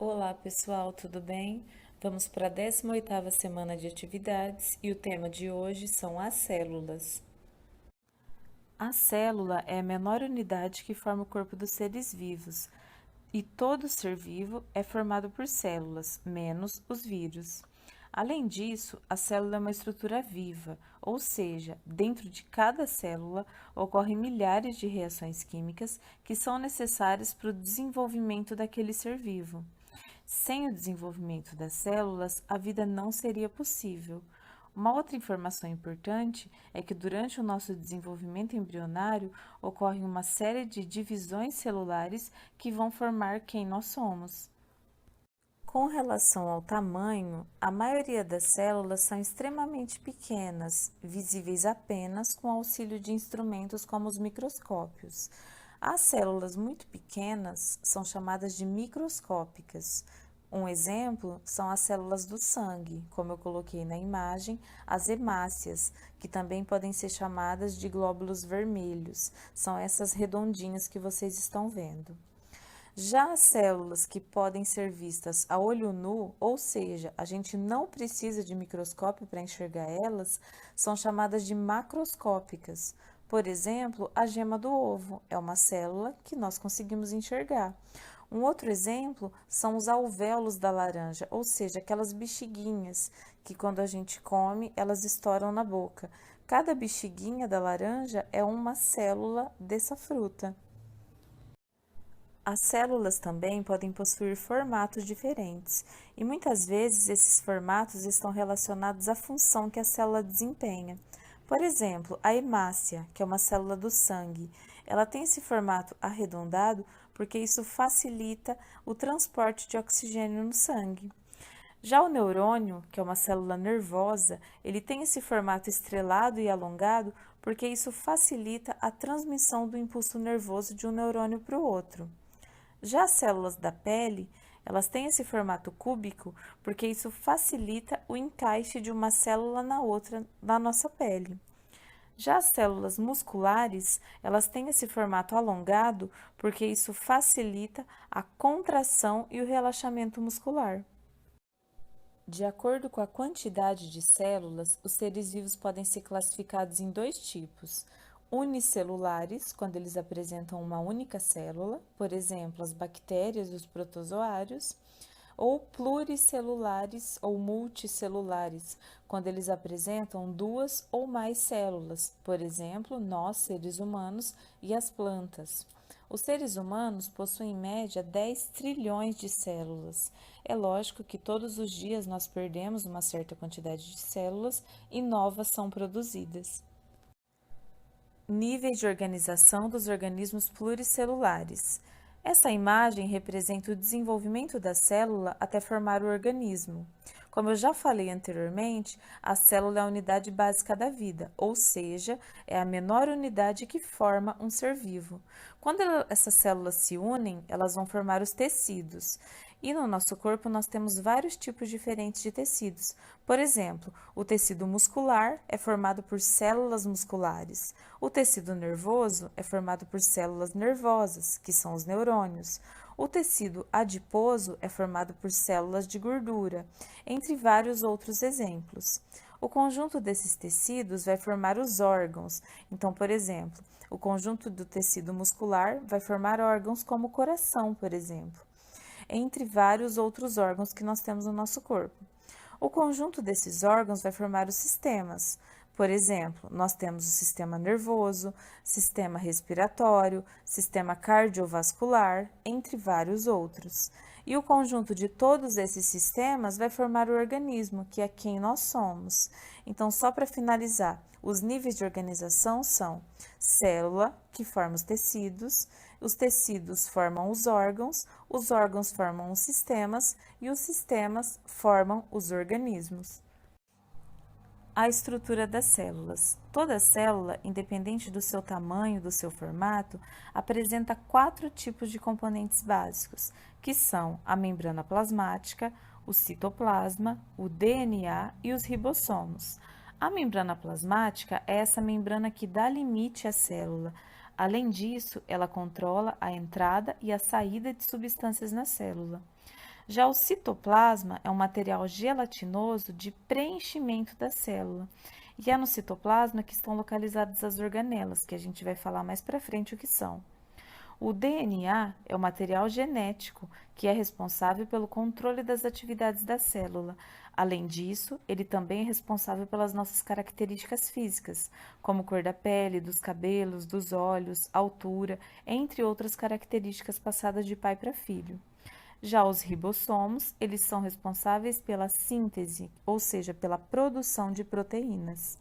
Olá pessoal, tudo bem? Vamos para a 18ª semana de atividades e o tema de hoje são as células. A célula é a menor unidade que forma o corpo dos seres vivos e todo ser vivo é formado por células, menos os vírus. Além disso, a célula é uma estrutura viva, ou seja, dentro de cada célula ocorrem milhares de reações químicas que são necessárias para o desenvolvimento daquele ser vivo. Sem o desenvolvimento das células, a vida não seria possível. Uma outra informação importante é que durante o nosso desenvolvimento embrionário ocorre uma série de divisões celulares que vão formar quem nós somos. Com relação ao tamanho, a maioria das células são extremamente pequenas, visíveis apenas com auxílio de instrumentos como os microscópios. As células muito pequenas são chamadas de microscópicas. Um exemplo são as células do sangue, como eu coloquei na imagem, as hemácias, que também podem ser chamadas de glóbulos vermelhos. São essas redondinhas que vocês estão vendo. Já as células que podem ser vistas a olho nu, ou seja, a gente não precisa de microscópio para enxergar elas, são chamadas de macroscópicas. Por exemplo, a gema do ovo é uma célula que nós conseguimos enxergar. Um outro exemplo são os alvéolos da laranja, ou seja, aquelas bexiguinhas que quando a gente come, elas estouram na boca. Cada bexiguinha da laranja é uma célula dessa fruta. As células também podem possuir formatos diferentes, e muitas vezes esses formatos estão relacionados à função que a célula desempenha. Por exemplo, a hemácia, que é uma célula do sangue, ela tem esse formato arredondado porque isso facilita o transporte de oxigênio no sangue. Já o neurônio, que é uma célula nervosa, ele tem esse formato estrelado e alongado porque isso facilita a transmissão do impulso nervoso de um neurônio para o outro. Já as células da pele, elas têm esse formato cúbico porque isso facilita o encaixe de uma célula na outra na nossa pele. Já as células musculares, elas têm esse formato alongado porque isso facilita a contração e o relaxamento muscular. De acordo com a quantidade de células, os seres vivos podem ser classificados em dois tipos: unicelulares, quando eles apresentam uma única célula, por exemplo, as bactérias e os protozoários, ou pluricelulares ou multicelulares, quando eles apresentam duas ou mais células, por exemplo, nós, seres humanos, e as plantas. Os seres humanos possuem em média 10 trilhões de células. É lógico que todos os dias nós perdemos uma certa quantidade de células e novas são produzidas. Níveis de organização dos organismos pluricelulares. Essa imagem representa o desenvolvimento da célula até formar o organismo. Como eu já falei anteriormente, a célula é a unidade básica da vida, ou seja, é a menor unidade que forma um ser vivo. Quando essas células se unem, elas vão formar os tecidos. E no nosso corpo nós temos vários tipos diferentes de tecidos. Por exemplo, o tecido muscular é formado por células musculares. O tecido nervoso é formado por células nervosas, que são os neurônios. O tecido adiposo é formado por células de gordura, entre vários outros exemplos. O conjunto desses tecidos vai formar os órgãos. Então, por exemplo, o conjunto do tecido muscular vai formar órgãos como o coração, por exemplo, entre vários outros órgãos que nós temos no nosso corpo. O conjunto desses órgãos vai formar os sistemas. Por exemplo, nós temos o sistema nervoso, sistema respiratório, sistema cardiovascular, entre vários outros. E o conjunto de todos esses sistemas vai formar o organismo, que é quem nós somos. Então, só para finalizar, os níveis de organização são célula, que forma os tecidos formam os órgãos formam os sistemas e os sistemas formam os organismos. A estrutura das células. Toda célula, independente do seu tamanho, do seu formato, apresenta quatro tipos de componentes básicos, que são a membrana plasmática, o citoplasma, o DNA e os ribossomos. A membrana plasmática é essa membrana que dá limite à célula. Além disso, ela controla a entrada e a saída de substâncias na célula. Já o citoplasma é um material gelatinoso de preenchimento da célula. E é no citoplasma que estão localizadas as organelas, que a gente vai falar mais para frente o que são. O DNA é o material genético que é responsável pelo controle das atividades da célula. Além disso, ele também é responsável pelas nossas características físicas, como cor da pele, dos cabelos, dos olhos, altura, entre outras características passadas de pai para filho. Já os ribossomos, eles são responsáveis pela síntese, ou seja, pela produção de proteínas.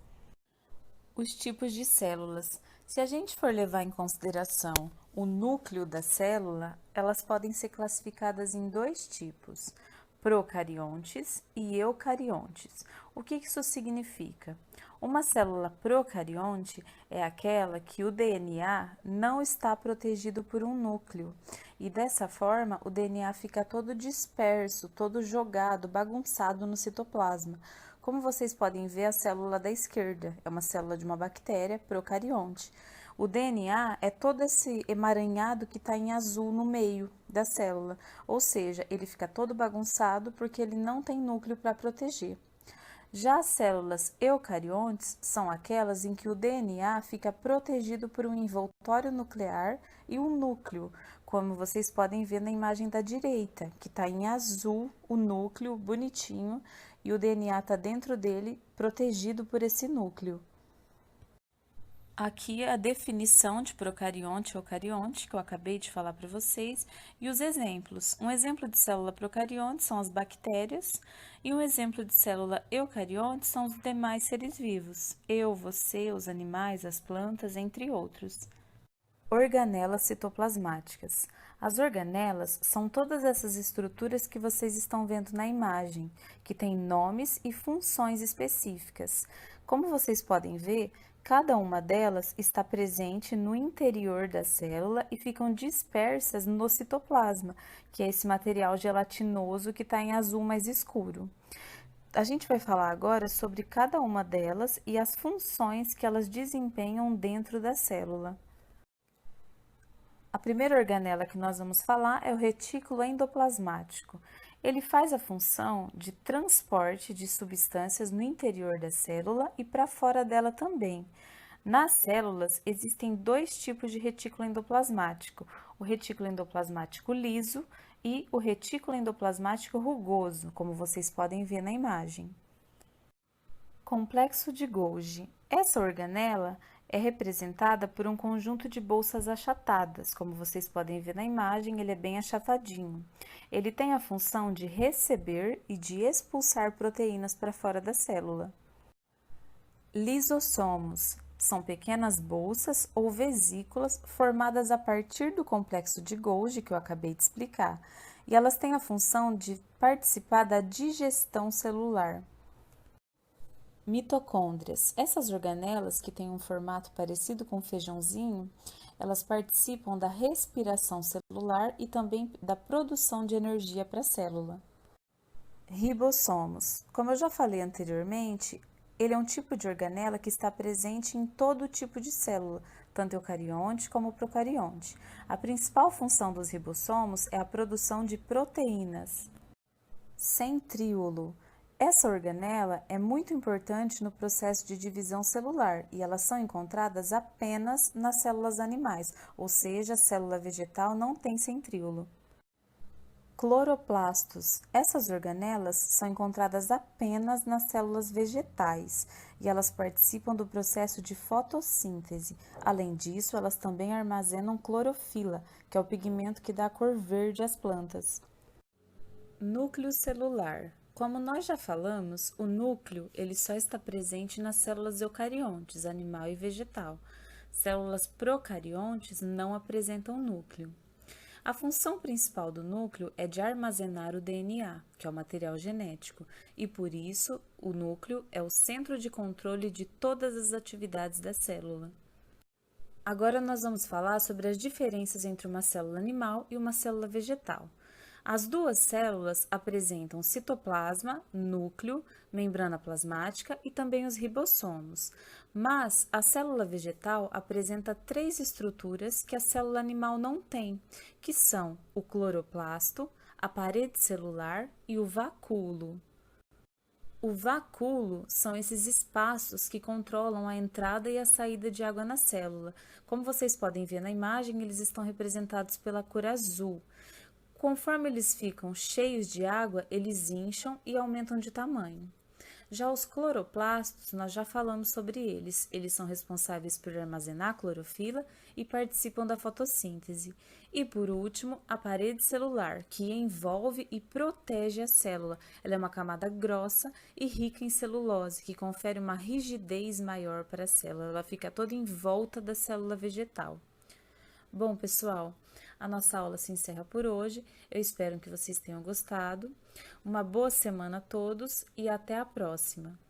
Os tipos de células. Se a gente for levar em consideração o núcleo da célula, elas podem ser classificadas em dois tipos, procariontes e eucariontes. O que isso significa? Uma célula procarionte é aquela que o DNA não está protegido por um núcleo e dessa forma o DNA fica todo disperso, todo jogado, bagunçado no citoplasma. Como vocês podem ver, a célula da esquerda é uma célula de uma bactéria procarionte. O DNA é todo esse emaranhado que está em azul no meio da célula, ou seja, ele fica todo bagunçado porque ele não tem núcleo para proteger. Já as células eucariontes são aquelas em que o DNA fica protegido por um envoltório nuclear e um núcleo, como vocês podem ver na imagem da direita, que está em azul o núcleo bonitinho e o DNA está dentro dele protegido por esse núcleo. Aqui a definição de procarionte e eucarionte, que eu acabei de falar para vocês, e os exemplos. Um exemplo de célula procarionte são as bactérias, e um exemplo de célula eucarionte são os demais seres vivos, eu, você, os animais, as plantas, entre outros. Organelas citoplasmáticas. As organelas são todas essas estruturas que vocês estão vendo na imagem, que têm nomes e funções específicas. Como vocês podem ver, cada uma delas está presente no interior da célula e ficam dispersas no citoplasma, que é esse material gelatinoso que está em azul mais escuro. A gente vai falar agora sobre cada uma delas e as funções que elas desempenham dentro da célula. A primeira organela que nós vamos falar é o retículo endoplasmático. Ele faz a função de transporte de substâncias no interior da célula e para fora dela também. Nas células, existem dois tipos de retículo endoplasmático, o retículo endoplasmático liso e o retículo endoplasmático rugoso, como vocês podem ver na imagem. Complexo de Golgi. Essa organela é representada por um conjunto de bolsas achatadas, como vocês podem ver na imagem, ele é bem achatadinho. Ele tem a função de receber e de expulsar proteínas para fora da célula. Lisossomos são pequenas bolsas ou vesículas formadas a partir do complexo de Golgi, que eu acabei de explicar, e elas têm a função de participar da digestão celular. Mitocôndrias. Essas organelas, que têm um formato parecido com um feijãozinho, elas participam da respiração celular e também da produção de energia para a célula. Ribossomos. Como eu já falei anteriormente, ele é um tipo de organela que está presente em todo tipo de célula, tanto eucarionte como procarionte. A principal função dos ribossomos é a produção de proteínas. Centríolo. Essa organela é muito importante no processo de divisão celular e elas são encontradas apenas nas células animais, ou seja, a célula vegetal não tem centríolo. Cloroplastos. Essas organelas são encontradas apenas nas células vegetais e elas participam do processo de fotossíntese. Além disso, elas também armazenam clorofila, que é o pigmento que dá a cor verde às plantas. Núcleo celular. Como nós já falamos, o núcleo ele só está presente nas células eucariontes, animal e vegetal. Células procariontes não apresentam núcleo. A função principal do núcleo é de armazenar o DNA, que é o material genético, e por isso o núcleo é o centro de controle de todas as atividades da célula. Agora nós vamos falar sobre as diferenças entre uma célula animal e uma célula vegetal. As duas células apresentam citoplasma, núcleo, membrana plasmática e também os ribossomos. Mas a célula vegetal apresenta três estruturas que a célula animal não tem, que são o cloroplasto, a parede celular e o vacúolo. O vacúolo são esses espaços que controlam a entrada e a saída de água na célula. Como vocês podem ver na imagem, eles estão representados pela cor azul. Conforme eles ficam cheios de água, eles incham e aumentam de tamanho. Já os cloroplastos, nós já falamos sobre eles. Eles são responsáveis por armazenar a clorofila e participam da fotossíntese. E por último, a parede celular, que envolve e protege a célula. Ela é uma camada grossa e rica em celulose, que confere uma rigidez maior para a célula. Ela fica toda em volta da célula vegetal. Bom, pessoal, a nossa aula se encerra por hoje. Eu espero que vocês tenham gostado. Uma boa semana a todos e até a próxima!